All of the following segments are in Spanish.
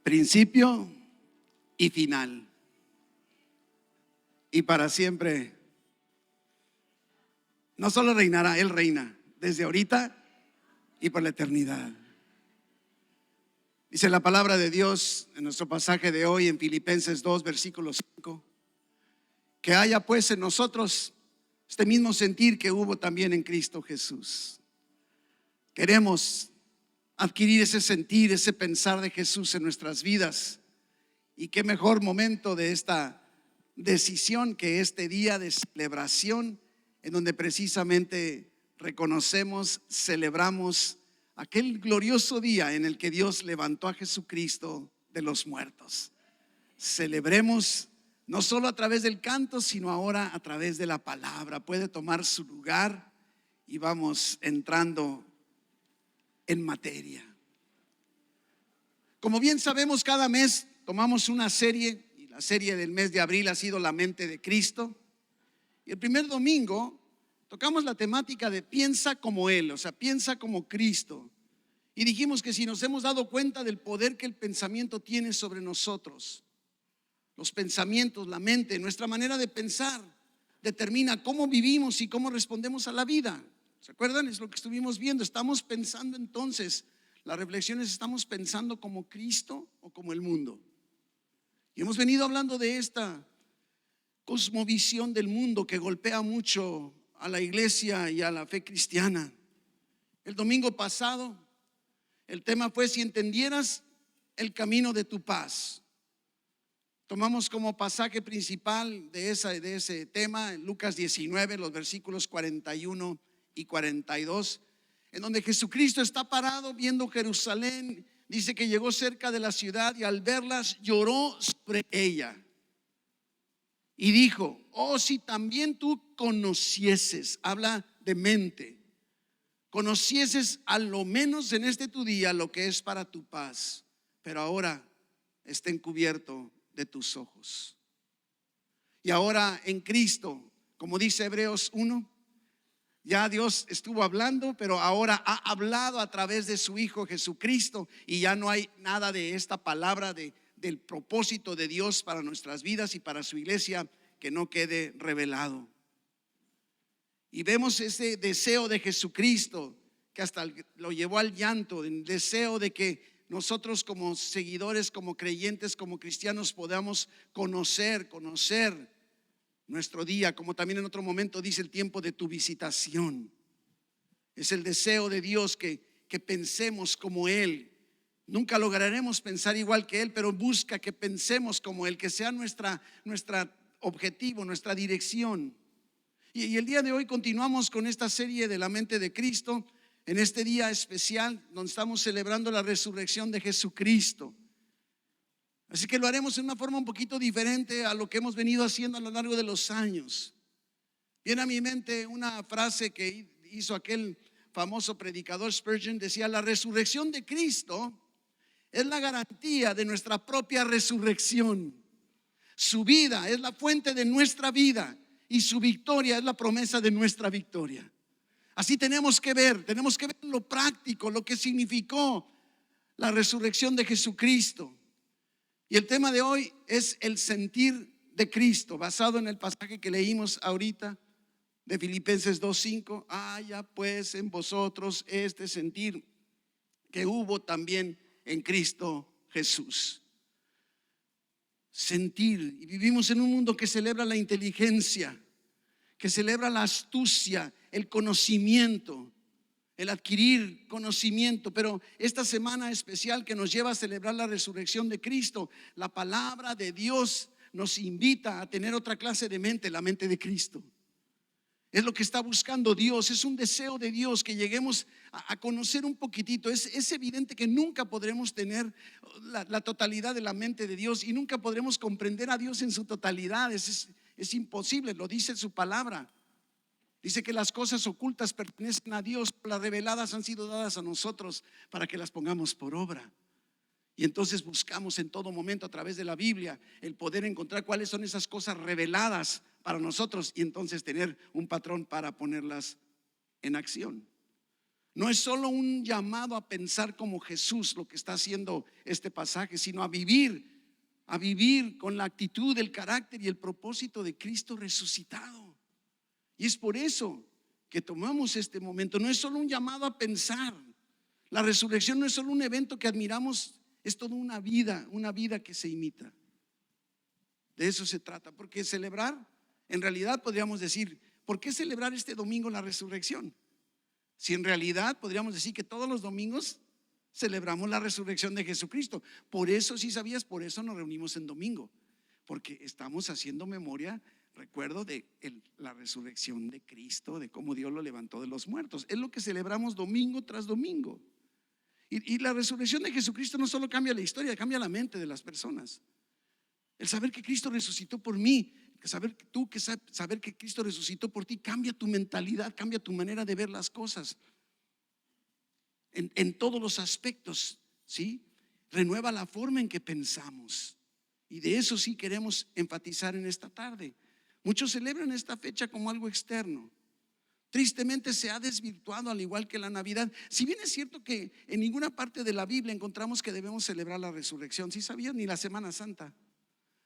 principio y final, y para siempre. No solo reinará, Él reina desde ahorita y por la eternidad. Dice la palabra de Dios en nuestro pasaje de hoy en Filipenses 2, versículo 5, que haya pues en nosotros este mismo sentir que hubo también en Cristo Jesús. Queremos adquirir ese sentir, ese pensar de Jesús en nuestras vidas. Y qué mejor momento de esta decisión que este día de celebración, en donde precisamente reconocemos, celebramos aquel glorioso día en el que Dios levantó a Jesucristo de los muertos. Celebremos no solo a través del canto, sino ahora a través de la palabra. Puede tomar su lugar y vamos entrando en materia. Como bien sabemos, cada mes tomamos una serie, y la serie del mes de abril ha sido la mente de Cristo. Y el primer domingo tocamos la temática de piensa como Él, o sea, piensa como Cristo. Y dijimos que si nos hemos dado cuenta del poder que el pensamiento tiene sobre nosotros, los pensamientos, la mente, nuestra manera de pensar determina cómo vivimos y cómo respondemos a la vida. ¿Se acuerdan? Es lo que estuvimos viendo. Estamos pensando entonces, las reflexiones, ¿estamos pensando como Cristo o como el mundo? Y hemos venido hablando de esta cosmovisión del mundo que golpea mucho a la iglesia y a la fe cristiana. El domingo pasado el tema fue si entendieras el camino de tu paz. Tomamos como pasaje principal de ese tema Lucas 19, los versículos 41 y 42, en donde Jesucristo está parado viendo Jerusalén. Dice que llegó cerca de la ciudad y al verlas lloró sobre ella y dijo: oh, si también tú conocieses, habla de mente, conocieses a lo menos en este tu día lo que es para tu paz, pero ahora está encubierto de tus ojos. Y ahora en Cristo, como dice Hebreos 1, ya Dios estuvo hablando, pero ahora ha hablado a través de su Hijo Jesucristo, y ya no hay nada de esta palabra del propósito de Dios para nuestras vidas y para su iglesia que no quede revelado. Y vemos ese deseo de Jesucristo que hasta lo llevó al llanto, el deseo de que nosotros como seguidores, como creyentes, como cristianos podamos conocer nuestro día, como también en otro momento dice el tiempo de tu visitación. Es el deseo de Dios que pensemos como Él. Nunca lograremos pensar igual que Él, pero busca que pensemos como Él, que sea nuestra objetivo, nuestra dirección. Y el día de hoy continuamos con esta serie de la mente de Cristo, en este día especial donde estamos celebrando la resurrección de Jesucristo. Así que lo haremos en una forma un poquito diferente a lo que hemos venido haciendo a lo largo de los años. Viene a mi mente una frase que hizo aquel famoso predicador Spurgeon. Decía: la resurrección de Cristo es la garantía de nuestra propia resurrección. Su vida es la fuente de nuestra vida y su victoria es la promesa de nuestra victoria. Así tenemos que ver lo práctico, lo que significó la resurrección de Jesucristo. Y el tema de hoy es el sentir de Cristo, basado en el pasaje que leímos ahorita de Filipenses 2:5. haya pues en vosotros este sentir que hubo también en Cristo Jesús. Sentir. Y vivimos en un mundo que celebra la inteligencia, que celebra la astucia, el conocimiento, el adquirir conocimiento. Pero esta semana especial que nos lleva a celebrar la resurrección de Cristo, la palabra de Dios nos invita a tener otra clase de mente, la mente de Cristo. Es lo que está buscando Dios, es un deseo de Dios que lleguemos a conocer un poquitito. Es evidente que nunca podremos tener la totalidad de la mente de Dios y nunca podremos comprender a Dios en su totalidad. Es imposible, lo dice su palabra. Dice que las cosas ocultas pertenecen a Dios, las reveladas han sido dadas a nosotros para que las pongamos por obra. Y entonces buscamos en todo momento a través de la Biblia el poder encontrar cuáles son esas cosas reveladas para nosotros y entonces tener un patrón para ponerlas en acción. No es solo un llamado a pensar como Jesús, lo que está haciendo este pasaje, sino a vivir con la actitud, el carácter y el propósito de Cristo resucitado. Y es por eso que tomamos este momento. No es solo un llamado a pensar. La resurrección no es solo un evento que admiramos, es toda una vida que se imita. De eso se trata, porque celebrar, en realidad podríamos decir, ¿por qué celebrar este domingo la resurrección? Si en realidad podríamos decir que todos los domingos celebramos la resurrección de Jesucristo. Por eso, si sabías, por eso nos reunimos en domingo, porque estamos haciendo memoria, recuerdo de la resurrección de Cristo, de cómo Dios lo levantó de los muertos. Es lo que celebramos domingo tras domingo. Y la resurrección de Jesucristo no solo cambia la historia, cambia la mente de las personas. El saber que Cristo resucitó por mí, saber que Cristo resucitó por ti, cambia tu mentalidad, cambia tu manera de ver las cosas en todos los aspectos, ¿sí? Renueva la forma en que pensamos. Y de eso sí queremos enfatizar en esta tarde. Muchos celebran esta fecha como algo externo. Tristemente se ha desvirtuado, al igual que la Navidad. Si bien es cierto que en ninguna parte de la Biblia encontramos que debemos celebrar la resurrección. ¿Sí sabías? Ni la Semana Santa.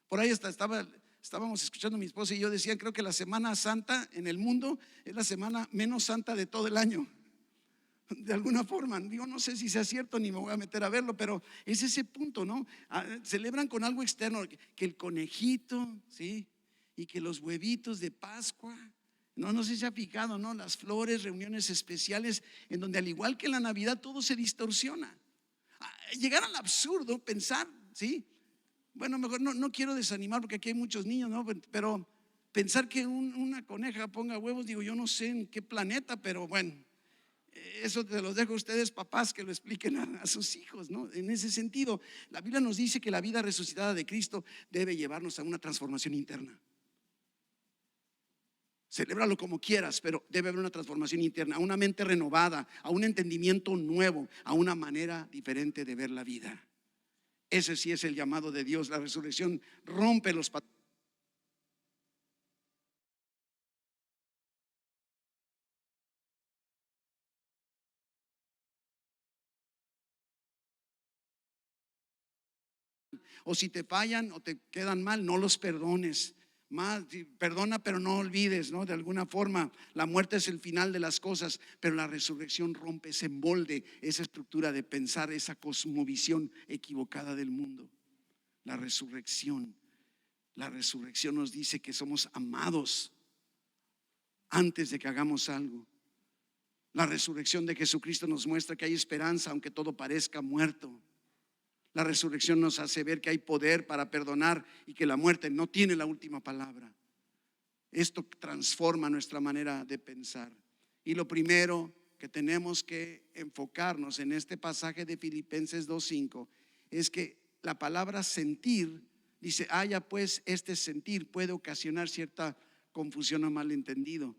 Por ahí estábamos escuchando mi esposa y yo decían, creo que la Semana Santa en el mundo es la semana menos santa de todo el año. De alguna forma, yo no sé si sea cierto ni me voy a meter a verlo, pero es ese punto, ¿no? Celebran con algo externo, que el conejito, ¿sí? Y que los huevitos de Pascua. No sé si se ha fijado, ¿no? Las flores, reuniones especiales, en donde al igual que en la Navidad todo se distorsiona. Llegar al absurdo, pensar, ¿sí? Bueno, mejor no quiero desanimar porque aquí hay muchos niños, ¿no? Pero pensar que una coneja ponga huevos, digo, yo no sé en qué planeta, pero bueno, eso te los dejo a ustedes, papás, que lo expliquen a sus hijos, ¿no? En ese sentido, la Biblia nos dice que la vida resucitada de Cristo debe llevarnos a una transformación interna. Celébralo como quieras, pero debe haber una transformación interna, a una mente renovada, a un entendimiento nuevo, a una manera diferente de ver la vida. Ese sí es el llamado de Dios. La resurrección rompe los patrones. O si te fallan o te quedan mal, no los perdones. Más, perdona pero no olvides, ¿no? De alguna forma la muerte es el final de las cosas, pero la resurrección rompe ese molde, esa estructura de pensar, esa cosmovisión equivocada del mundo. La resurrección nos dice que somos amados antes de que hagamos algo. La resurrección de Jesucristo nos muestra que hay esperanza aunque todo parezca muerto. La resurrección nos hace ver que hay poder para perdonar y que la muerte no tiene la última palabra. Esto transforma nuestra manera de pensar. Y lo primero que tenemos que enfocarnos en este pasaje de Filipenses 2:5 es que la palabra sentir dice, pues este sentir puede ocasionar cierta confusión o malentendido.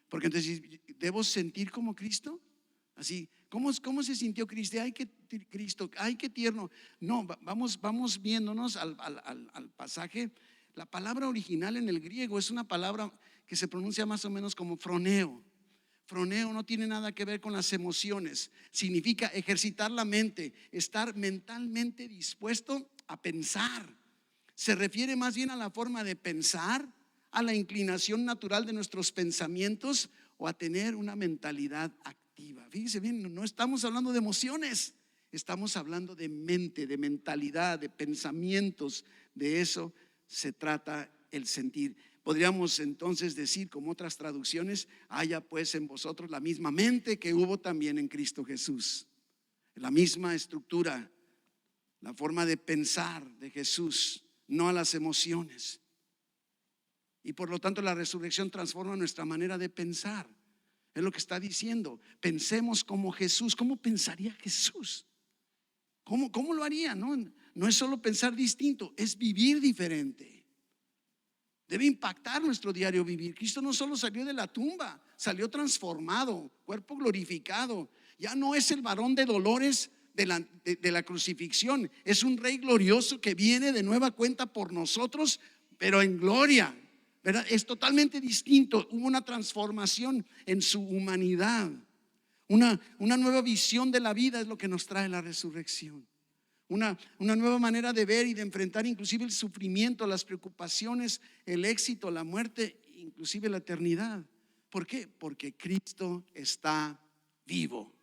Porque entonces, ¿debo sentir como Cristo? Así, ¿cómo se sintió Cristo? Ay, qué tierno. No, vamos viéndonos al pasaje. La palabra original en el griego es una palabra que se pronuncia más o menos como froneo. Froneo no tiene nada que ver con las emociones. Significa ejercitar la mente, estar mentalmente dispuesto a pensar. Se refiere más bien a la forma de pensar, a la inclinación natural de nuestros pensamientos o a tener una mentalidad activa. Fíjese bien, no estamos hablando de emociones, estamos hablando de mente, de mentalidad, de pensamientos. De eso se trata el sentir. Podríamos entonces decir, como otras traducciones, haya pues en vosotros la misma mente que hubo también en Cristo Jesús. La misma estructura, la forma de pensar de Jesús, no a las emociones. Y por lo tanto la resurrección transforma nuestra manera de pensar. Es lo que está diciendo. Pensemos como Jesús. ¿Cómo pensaría Jesús? ¿Cómo lo haría? No es solo pensar distinto, es vivir diferente. Debe impactar nuestro diario vivir. Cristo no solo salió de la tumba, salió transformado, cuerpo glorificado. Ya no es el varón de dolores de la crucifixión. Es un rey glorioso que viene de nueva cuenta por nosotros, pero en gloria. ¿Verdad? Es totalmente distinto. Hubo una transformación en su humanidad. Una nueva visión de la vida es lo que nos trae la resurrección. Una nueva manera de ver y de enfrentar inclusive el sufrimiento, las preocupaciones, el éxito, la muerte, inclusive la eternidad. ¿Por qué? Porque Cristo está vivo.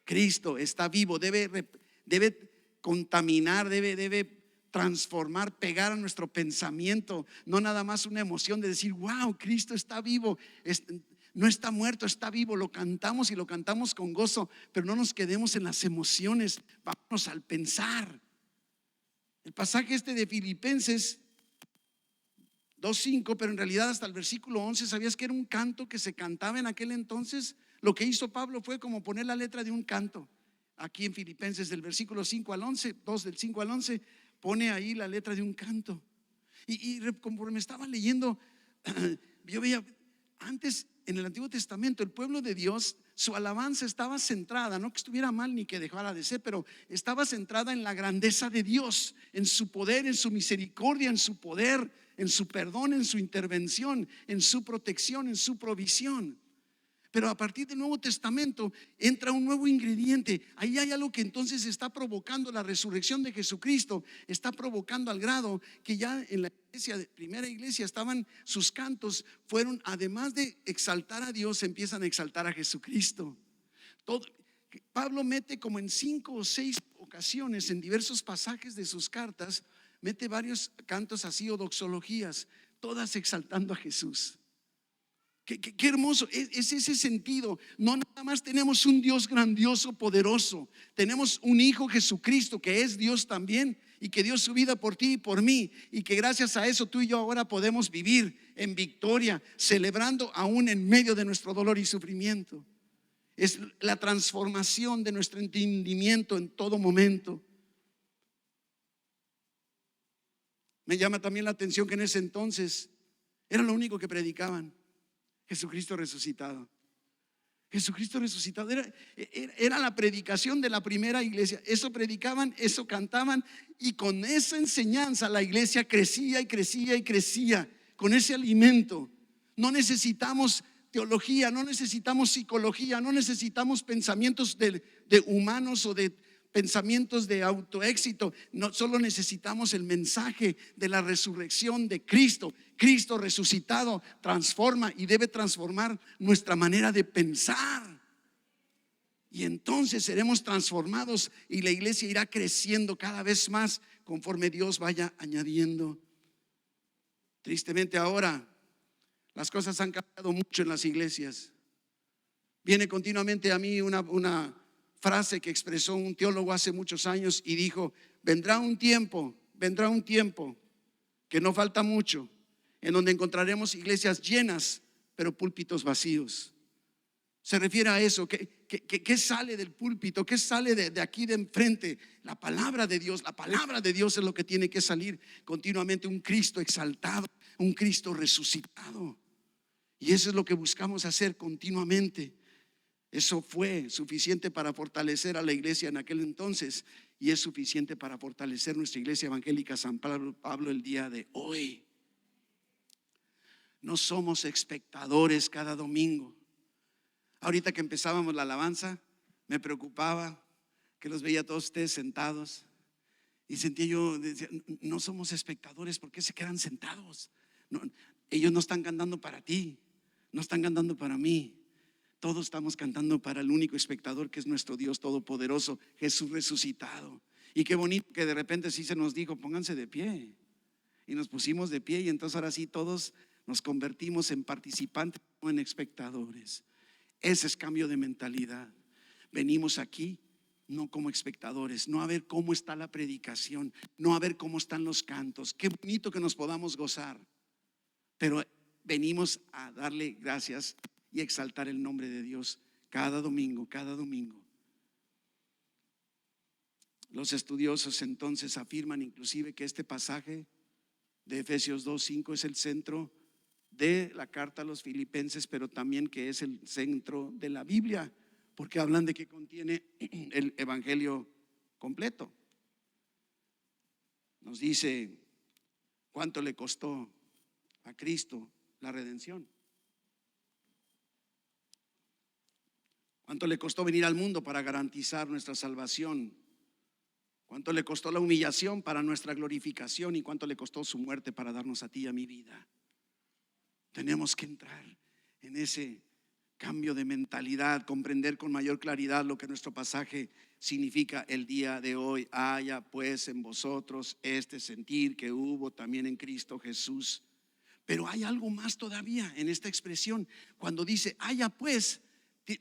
Cristo está vivo. Debe contaminar, debe transformar, pegar a nuestro pensamiento. No nada más una emoción de decir, wow, Cristo está vivo. No está muerto, está vivo. Lo cantamos y lo cantamos con gozo, pero no nos quedemos en las emociones. Vámonos al pensar. El pasaje de Filipenses 2:5, pero en realidad hasta el versículo 11, ¿sabías que era un canto que se cantaba en aquel entonces? Lo que hizo Pablo fue como poner la letra de un canto. Aquí en Filipenses del versículo 5 al 11, 2 del 5 al 11, pone ahí la letra de un canto. Y conforme estaba leyendo, yo veía, antes en el Antiguo Testamento, el pueblo de Dios, su alabanza estaba centrada, no que estuviera mal ni que dejara de ser, pero estaba centrada en la grandeza de Dios, en su poder, en su misericordia, en su poder, en su perdón, en su intervención, en su protección, en su provisión. Pero a partir del Nuevo Testamento entra un nuevo ingrediente. Ahí hay algo que entonces está provocando la resurrección de Jesucristo. Está provocando al grado que ya en la iglesia, primera iglesia, estaban sus cantos, fueron, además de exaltar a Dios, empiezan a exaltar a Jesucristo. Pablo mete como en 5 o 6 ocasiones en diversos pasajes de sus cartas, mete varios cantos así o doxologías, todas exaltando a Jesús. Qué hermoso es ese sentido. No nada más tenemos un Dios grandioso, poderoso. Tenemos un Hijo, Jesucristo, que es Dios también, y que dio su vida por ti y por mí, y que gracias a eso tú y yo ahora podemos vivir en victoria, celebrando aún en medio de nuestro dolor y sufrimiento. Es la transformación de nuestro entendimiento en todo momento. Me llama también la atención que en ese entonces era lo único que predicaban: Jesucristo resucitado. Jesucristo resucitado era la predicación de la primera iglesia. Eso predicaban, eso cantaban, y con esa enseñanza la iglesia crecía y crecía y crecía. Con ese alimento. No necesitamos teología, no necesitamos psicología, no necesitamos pensamientos de humanos o de pensamientos de autoéxito. No, solo necesitamos el mensaje de la resurrección de Cristo. Cristo resucitado transforma y debe transformar nuestra manera de pensar. Y entonces seremos transformados y la iglesia irá creciendo cada vez más conforme Dios vaya añadiendo. Tristemente ahora las cosas han cambiado mucho en las iglesias. Viene continuamente a mí una frase que expresó un teólogo hace muchos años y dijo: vendrá un tiempo que no falta mucho, en donde encontraremos iglesias llenas pero púlpitos vacíos. Se refiere a eso. ¿Qué sale del púlpito? ¿Qué sale de aquí de enfrente? La palabra de Dios. La palabra de Dios es lo que tiene que salir continuamente. Un Cristo exaltado, un Cristo resucitado. Y eso es lo que buscamos hacer continuamente. Eso fue suficiente para fortalecer a la iglesia en aquel entonces, y es suficiente para fortalecer nuestra iglesia evangélica San Pablo el día de hoy. No somos espectadores cada domingo. Ahorita que empezábamos la alabanza, me preocupaba que los veía todos ustedes sentados y sentía yo, decía, no somos espectadores, ¿por qué se quedan sentados? No, ellos no están cantando para ti, no están cantando para mí. Todos estamos cantando para el único espectador, que es nuestro Dios todopoderoso, Jesús resucitado. Y qué bonito que de repente sí se nos dijo: pónganse de pie. Y nos pusimos de pie, y entonces ahora sí todos nos convertimos en participantes, no en espectadores. Ese es cambio de mentalidad. Venimos aquí no como espectadores, no a ver cómo está la predicación, no a ver cómo están los cantos. Qué bonito que nos podamos gozar, pero venimos a darle gracias y exaltar el nombre de Dios cada domingo, cada domingo. Los estudiosos entonces afirman inclusive que este pasaje de Efesios 2:5 es el centro de la carta a los filipenses, pero también que es el centro de la Biblia, porque hablan de que contiene el evangelio completo. Nos dice cuánto le costó a Cristo la redención. ¿Cuánto le costó venir al mundo para garantizar nuestra salvación? ¿Cuánto le costó la humillación para nuestra glorificación? ¿Y cuánto le costó su muerte para darnos a ti y a mi vida? Tenemos que entrar en ese cambio de mentalidad, comprender con mayor claridad lo que nuestro pasaje significa el día de hoy. Haya pues en vosotros este sentir que hubo también en Cristo Jesús. Pero hay algo más todavía en esta expresión. Cuando dice haya pues,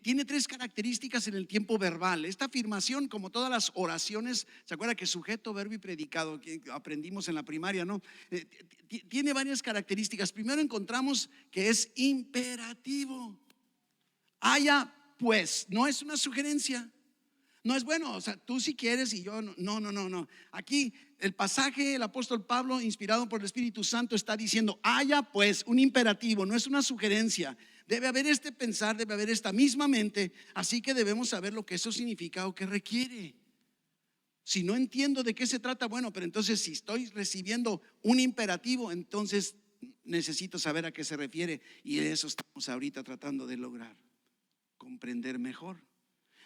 tiene tres características en el tiempo verbal. Esta afirmación, como todas las oraciones, ¿se acuerda que sujeto, verbo y predicado que aprendimos en la primaria, no? Tiene varias características. Primero encontramos que es imperativo. Haya pues, no es una sugerencia. No es bueno, o sea, tú si quieres y yo no. Aquí el pasaje, el apóstol Pablo, inspirado por el Espíritu Santo, está diciendo haya pues, un imperativo, no es una sugerencia. Debe haber este pensar, debe haber esta misma mente. Así que debemos saber lo que eso significa o que requiere. Si no entiendo de qué se trata, bueno, pero entonces si estoy recibiendo un imperativo, entonces necesito saber a qué se refiere. Y eso estamos ahorita tratando de lograr, comprender mejor.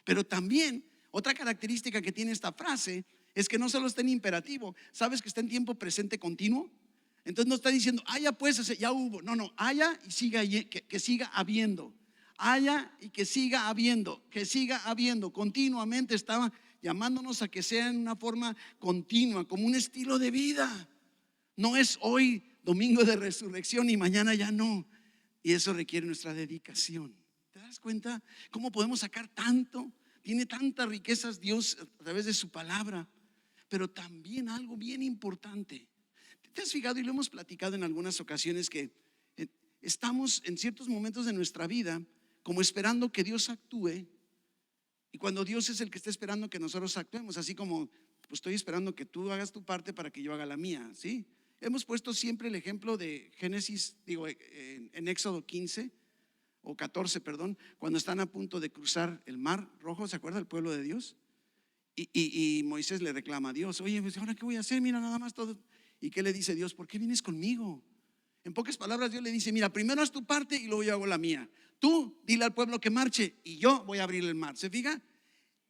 Pero también otra característica que tiene esta frase es que no solo está en imperativo. ¿Sabes que está en tiempo presente continuo? Entonces no está diciendo haya pues, ya hubo. No, haya y siga, que siga habiendo. Haya y que siga habiendo. Que siga habiendo. Continuamente estaba llamándonos a que sea en una forma continua, como un estilo de vida. No es hoy domingo de resurrección y mañana ya no. Y eso requiere nuestra dedicación. ¿Te das cuenta cómo podemos sacar tanto? Tiene tantas riquezas Dios a través de su palabra. Pero también algo bien importante. ¿Te has fijado? Y lo hemos platicado en algunas ocasiones, que estamos en ciertos momentos de nuestra vida como esperando que Dios actúe. Y cuando Dios es el que está esperando que nosotros actuemos, así como pues estoy esperando que tú hagas tu parte para que yo haga la mía, ¿sí? Hemos puesto siempre el ejemplo de Génesis, en Éxodo 15 o 14, perdón, cuando están a punto de cruzar el mar rojo. ¿Se acuerda el pueblo de Dios? Y Moisés le reclama a Dios: oye, pues ahora qué voy a hacer, mira nada más todo. ¿Y qué le dice Dios? ¿Por qué vienes conmigo? En pocas palabras Dios le dice: mira, primero haz tu parte y luego yo hago la mía. Tú dile al pueblo que marche y yo voy a abrir el mar. ¿Se fija?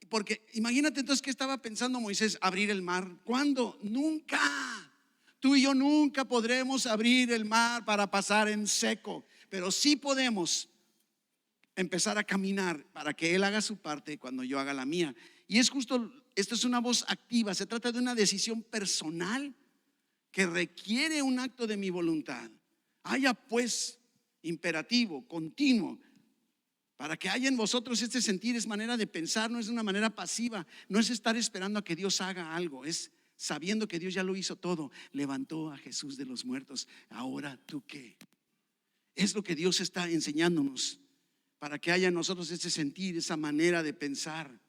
Porque imagínate entonces qué estaba pensando Moisés: abrir el mar. ¿Cuándo? Nunca. Tú y yo nunca podremos abrir el mar para pasar en seco, pero sí podemos empezar a caminar para que Él haga su parte cuando yo haga la mía. Y es justo, esto es una voz activa. Se trata de una decisión personal que requiere un acto de mi voluntad. Haya pues, imperativo, continuo. Para que haya en vosotros este sentir, es manera de pensar, no es de una manera pasiva. No es estar esperando a que Dios haga algo, es sabiendo que Dios ya lo hizo todo. Levantó a Jesús de los muertos. Ahora tú qué. Es lo que Dios está enseñándonos, para que haya en nosotros ese sentir, esa manera de pensar.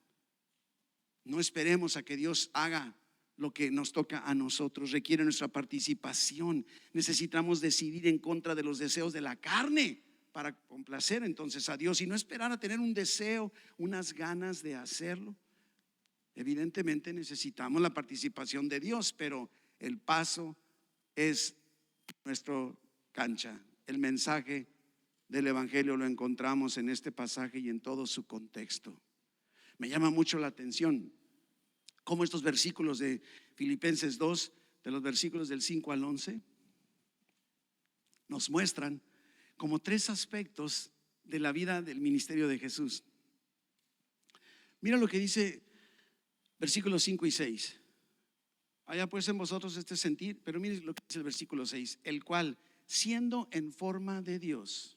No esperemos a que Dios haga lo que nos toca a nosotros. Requiere nuestra participación. Necesitamos decidir en contra de los deseos de la carne para complacer entonces a Dios, y no esperar a tener un deseo, unas ganas de hacerlo. Evidentemente necesitamos la participación de Dios, pero el paso es nuestra cancha. El mensaje del Evangelio lo encontramos en este pasaje y en todo su contexto. Me llama mucho la atención cómo estos versículos de Filipenses 2, de los versículos del 5 al 11, nos muestran como tres aspectos de la vida del ministerio de Jesús. Mira lo que dice versículos 5 y 6. Haya pues en vosotros este sentir, pero mire lo que dice el versículo 6: el cual, siendo en forma de Dios,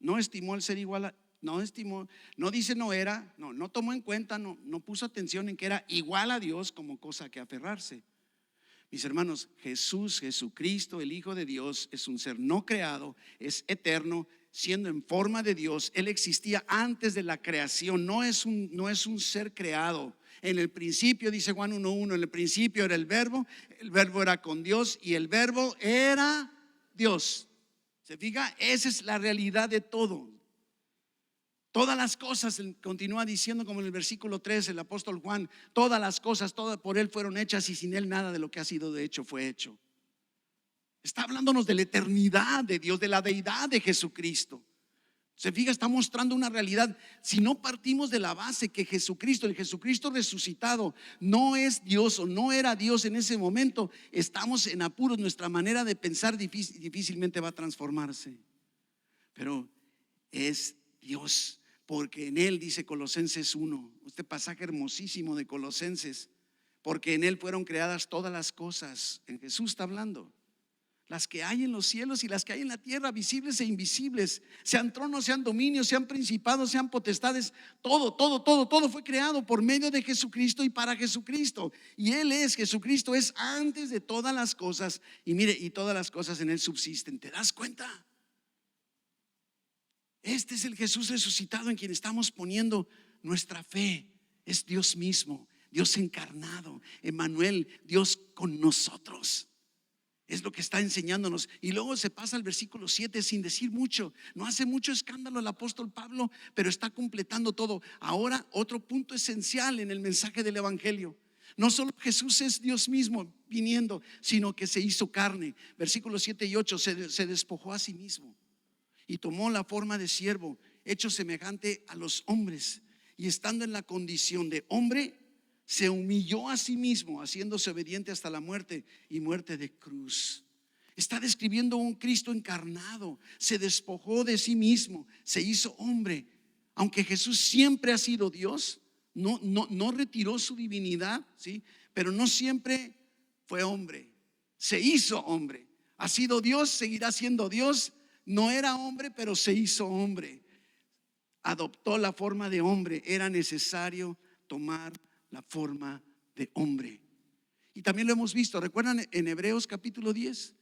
no estimó el ser igual a, no dice no era, no tomó en cuenta, no puso atención en que era igual a Dios como cosa que aferrarse. Mis hermanos, Jesucristo, el Hijo de Dios, es un ser no creado, es eterno, siendo en forma de Dios. Él existía antes de la creación, no es un ser creado. En el principio, dice Juan 1:1, en el principio era el verbo era con Dios y el verbo era Dios. ¿Se fija? Esa es la realidad de todo. Todas las cosas, continúa diciendo como en el versículo 3 el apóstol Juan, todas las cosas, todas por Él fueron hechas y sin Él nada de lo que ha sido hecho fue hecho. Está hablándonos de la eternidad de Dios, de la deidad de Jesucristo. Se fija, está mostrando una realidad. Si no partimos de la base que Jesucristo, el Jesucristo resucitado, no es Dios o no era Dios en ese momento, estamos en apuros. Nuestra manera de pensar difícilmente va a transformarse. Pero es Dios, porque en Él, dice Colosenses 1, este pasaje hermosísimo de Colosenses, porque en Él fueron creadas todas las cosas. En Jesús está hablando. Las que hay en los cielos y las que hay en la tierra, visibles e invisibles, sean tronos, sean dominios, sean principados, sean potestades, todo fue creado por medio de Jesucristo y para Jesucristo. Y Jesucristo es antes de todas las cosas. Y mire, y todas las cosas en Él subsisten. ¿Te das cuenta? Este es el Jesús resucitado en quien estamos poniendo nuestra fe. Es Dios mismo, Dios encarnado, Emmanuel, Dios con nosotros. Es lo que está enseñándonos. Y luego se pasa al versículo 7 sin decir mucho. No hace mucho escándalo el apóstol Pablo, pero está completando todo. Ahora, otro punto esencial en el mensaje del evangelio: no solo Jesús es Dios mismo viniendo, sino que se hizo carne. Versículos 7 y 8, se despojó a sí mismo y tomó la forma de siervo, hecho semejante a los hombres, y estando en la condición de hombre, se humilló a sí mismo, haciéndose obediente hasta la muerte y muerte de cruz. Está describiendo un Cristo encarnado. Se despojó de sí mismo, se hizo hombre. Aunque Jesús siempre ha sido Dios, no retiró su divinidad, ¿sí? Pero no siempre fue hombre. Se hizo hombre. Ha sido Dios, seguirá siendo Dios. No era hombre, pero se hizo hombre. Adoptó la forma de hombre. Era necesario tomar la forma de hombre. Y también lo hemos visto, ¿recuerdan en Hebreos capítulo 10?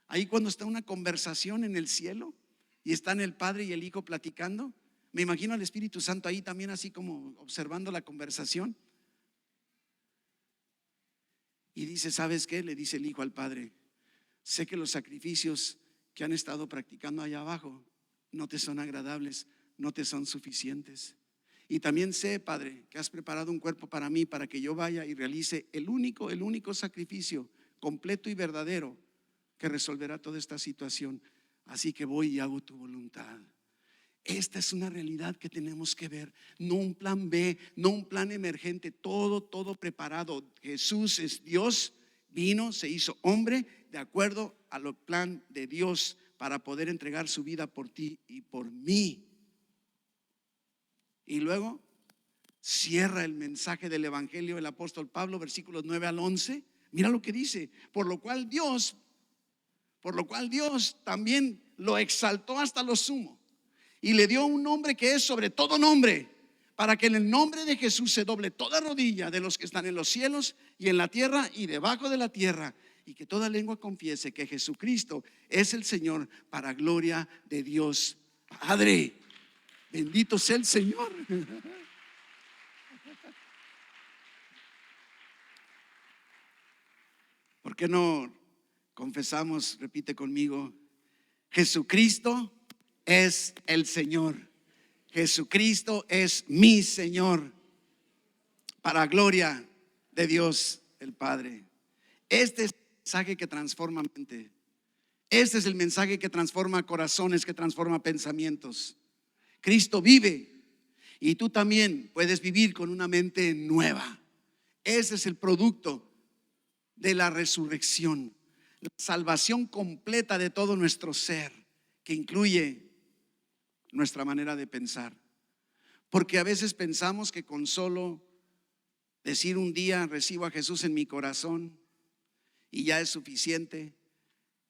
Ahí cuando está una conversación en el cielo y están el Padre y el Hijo platicando. Me imagino al Espíritu Santo ahí también, así como observando la conversación. Y dice: ¿sabes qué? Le dice el Hijo al Padre: sé que los sacrificios que han estado practicando allá abajo no te son agradables, no te son suficientes. Y también sé, Padre, que has preparado un cuerpo para mí, para que yo vaya y realice el único sacrificio completo y verdadero que resolverá toda esta situación. Así que voy y hago tu voluntad. Esta es una realidad que tenemos que ver, no un plan B, no un plan emergente, todo preparado. Jesús es Dios, vino, se hizo hombre de acuerdo al plan de Dios para poder entregar su vida por ti y por mí. Y luego cierra el mensaje del evangelio el apóstol Pablo, versículos 9 al 11. Mira lo que dice: por lo cual Dios también lo exaltó hasta lo sumo y le dio un nombre que es sobre todo nombre, para que en el nombre de Jesús se doble toda rodilla de los que están en los cielos y en la tierra y debajo de la tierra, y que toda lengua confiese que Jesucristo es el Señor, para gloria de Dios Padre. Bendito sea el Señor. ¿Por qué no confesamos? Repite conmigo: Jesucristo es el Señor. Jesucristo es mi Señor, para gloria de Dios el Padre. Este es el mensaje que transforma mente. Este es el mensaje que transforma corazones, que transforma pensamientos. Cristo vive y tú también puedes vivir con una mente nueva. Ese es el producto de la resurrección, la salvación completa de todo nuestro ser, que incluye nuestra manera de pensar. Porque a veces pensamos que con solo decir un día recibo a Jesús en mi corazón y ya es suficiente.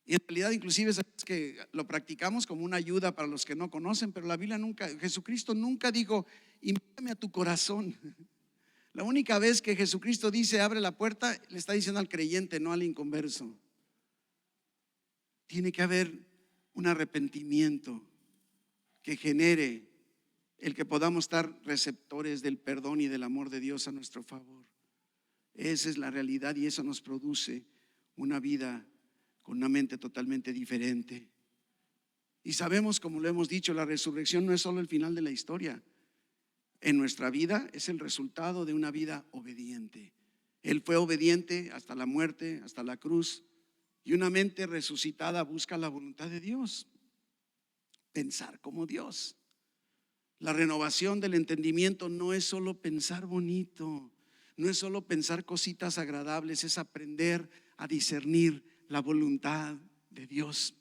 Y en realidad inclusive es que lo practicamos como una ayuda para los que no conocen, pero la Biblia nunca, Jesucristo nunca dijo: invítame a tu corazón. La única vez que Jesucristo dice abre la puerta, le está diciendo al creyente, no al inconverso. Tiene que haber un arrepentimiento que genere el que podamos estar receptores del perdón y del amor de Dios a nuestro favor. Esa es la realidad y eso nos produce una vida con una mente totalmente diferente. Y sabemos, como lo hemos dicho, la resurrección no es solo el final de la historia. En nuestra vida es el resultado de una vida obediente. Él fue obediente hasta la muerte, hasta la cruz. Y una mente resucitada busca la voluntad de Dios, pensar como Dios. La renovación del entendimiento no es solo pensar bonito, no es solo pensar cositas agradables, es aprender a discernir la voluntad de Dios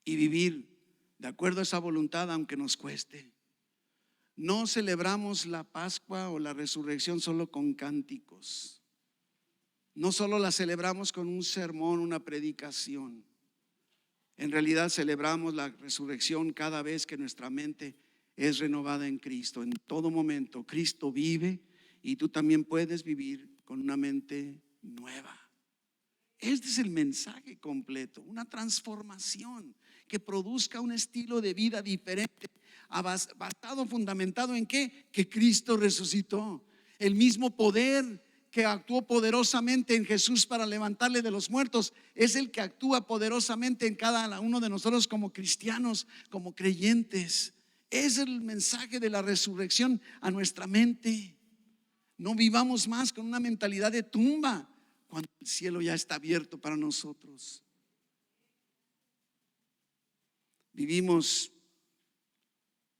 y vivir de acuerdo a esa voluntad aunque nos cueste. No celebramos la Pascua o la resurrección solo con cánticos. No solo la celebramos con un sermón, una predicación. En realidad celebramos la resurrección cada vez que nuestra mente es renovada en Cristo. En todo momento Cristo vive y tú también puedes vivir con una mente nueva. Este es el mensaje completo, una transformación que produzca un estilo de vida diferente, basado, fundamentado en ¿qué? Que Cristo resucitó. El mismo poder que actuó poderosamente en Jesús para levantarle de los muertos es el que actúa poderosamente en cada uno de nosotros como cristianos, como creyentes. Es el mensaje de la resurrección a nuestra mente. No vivamos más con una mentalidad de tumba cuando el cielo ya está abierto para nosotros. Vivimos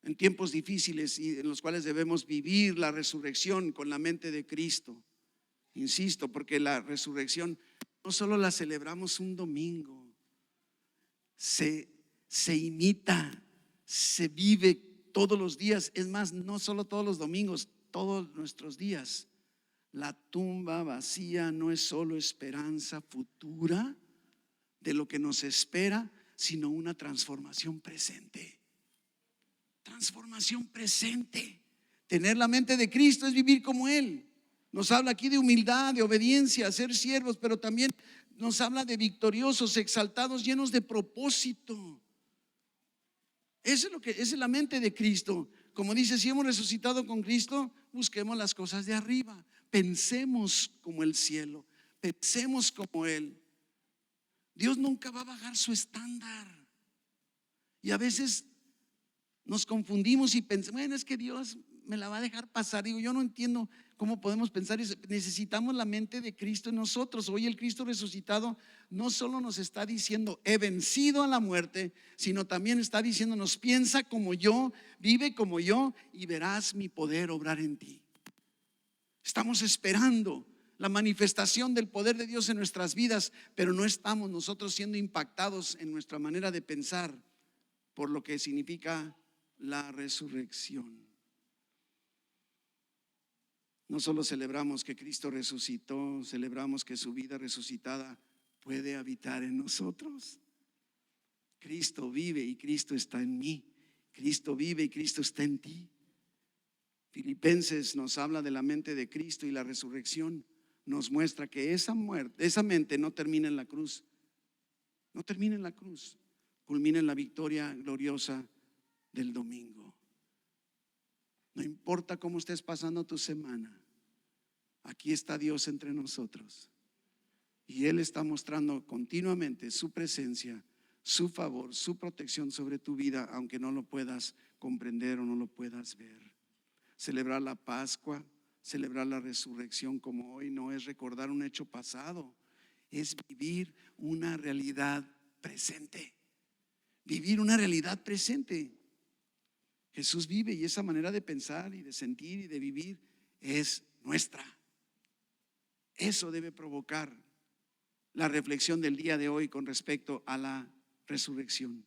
en tiempos difíciles y en los cuales debemos vivir la resurrección con la mente de Cristo. Insisto, porque la resurrección no solo la celebramos un domingo, se imita, se vive todos los días. Es más, no solo todos los domingos, todos nuestros días. La tumba vacía no es solo esperanza futura de lo que nos espera, sino una transformación presente. Transformación presente. Tener la mente de Cristo es vivir como Él. Nos habla aquí de humildad, de obediencia, ser siervos, pero también nos habla de victoriosos, exaltados, llenos de propósito. Eso es lo que es la mente de Cristo. Como dice, si hemos resucitado con Cristo, busquemos las cosas de arriba. Pensemos como el cielo, pensemos como Él. Dios nunca va a bajar su estándar. Y a veces nos confundimos y pensamos, bueno, es que Dios me la va a dejar pasar. Digo, yo no entiendo cómo podemos pensar eso. Necesitamos la mente de Cristo en nosotros. Hoy el Cristo resucitado no solo nos está diciendo, he vencido a la muerte, sino también está diciéndonos, piensa como yo, vive como yo y verás mi poder obrar en ti. Estamos esperando la manifestación del poder de Dios en nuestras vidas, pero no estamos nosotros siendo impactados en nuestra manera de pensar por lo que significa la resurrección. No solo celebramos que Cristo resucitó, celebramos que su vida resucitada puede habitar en nosotros. Cristo vive y Cristo está en mí. Cristo vive y Cristo está en ti. Filipenses nos habla de la mente de Cristo y la resurrección nos muestra que esa mente no termina en la cruz. No termina en la cruz, culmina en la victoria gloriosa del domingo. No importa cómo estés pasando tu semana, aquí está Dios entre nosotros y Él está mostrando continuamente su presencia, su favor, su protección sobre tu vida, aunque no lo puedas comprender o no lo puedas ver. Celebrar la Pascua, celebrar la resurrección como hoy no es recordar un hecho pasado, es vivir una realidad presente. Vivir una realidad presente. Jesús vive y esa manera de pensar y de sentir y de vivir es nuestra. Eso debe provocar la reflexión del día de hoy con respecto a la resurrección.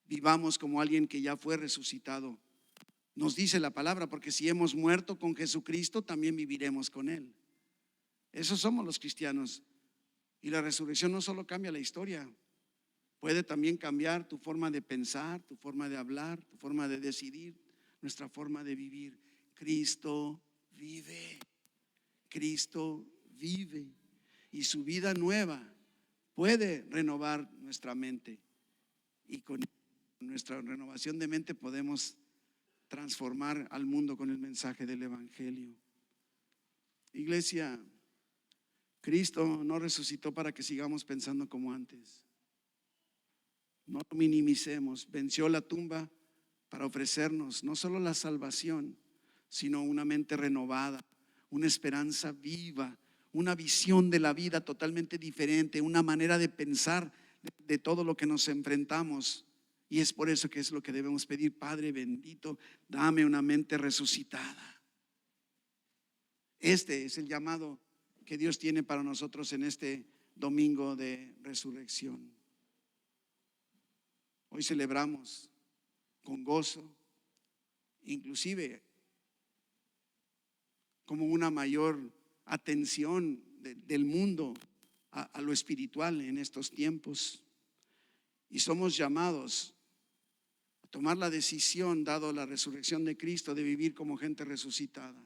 Vivamos como alguien que ya fue resucitado. Nos dice la palabra, porque si hemos muerto con Jesucristo, también viviremos con Él. Esos somos los cristianos. Y la resurrección no solo cambia la historia, puede también cambiar tu forma de pensar, tu forma de hablar, tu forma de decidir, nuestra forma de vivir. Cristo vive. Cristo vive. Y su vida nueva puede renovar nuestra mente. Y con nuestra renovación de mente podemos transformar al mundo con el mensaje del evangelio. Iglesia, Cristo no resucitó para que sigamos pensando como antes. No lo minimicemos. Venció la tumba para ofrecernos no solo la salvación, sino una mente renovada, una esperanza viva, una visión de la vida totalmente diferente, una manera de pensar de todo lo que nos enfrentamos Y es por eso que es lo que debemos pedir. Padre bendito, dame una mente resucitada. Este es el llamado que Dios tiene para nosotros en este domingo de resurrección. Hoy celebramos con gozo, inclusive como una mayor atención del mundo a lo espiritual en estos tiempos. Y somos llamados a tomar la decisión, dado la resurrección de Cristo, de vivir como gente resucitada.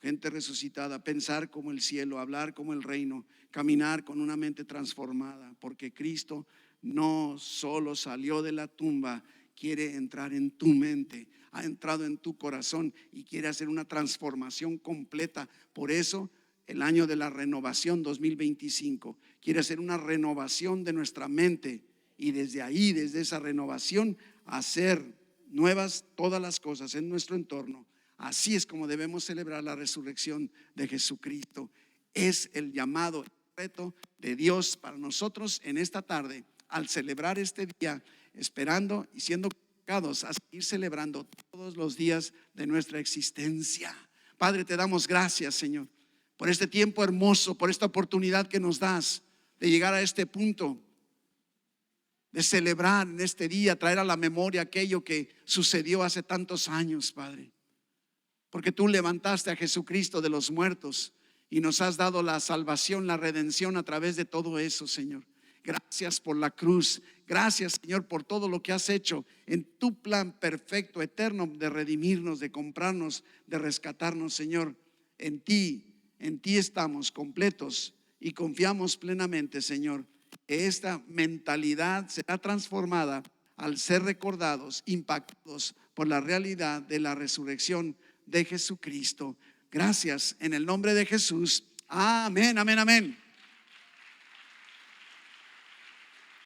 Gente resucitada, pensar como el cielo, hablar como el reino, caminar con una mente transformada, porque Cristo no solo salió de la tumba, quiere entrar en tu mente, ha entrado en tu corazón y quiere hacer una transformación completa. Por eso el año de la renovación 2025 quiere hacer una renovación de nuestra mente, y desde ahí, desde esa renovación, hacer nuevas todas las cosas en nuestro entorno. Así es como debemos celebrar la resurrección de Jesucristo. Es el llamado, el reto de Dios para nosotros en esta tarde, al celebrar este día, esperando y siendo convocados a seguir celebrando todos los días de nuestra existencia. Padre, te damos gracias, Señor, por este tiempo hermoso, por esta oportunidad que nos das de llegar a este punto, de celebrar en este día, traer a la memoria aquello que sucedió hace tantos años, Padre. Porque tú levantaste a Jesucristo de los muertos y nos has dado la salvación, la redención a través de todo eso, Señor. Gracias por la cruz. Gracias, Señor, por todo lo que has hecho en tu plan perfecto, eterno, de redimirnos, de comprarnos, de rescatarnos, Señor. En ti estamos completos y confiamos plenamente, Señor, que esta mentalidad será transformada al ser recordados, impactados por la realidad de la resurrección de Jesucristo. Gracias en el nombre de Jesús. Amén, amén, amén.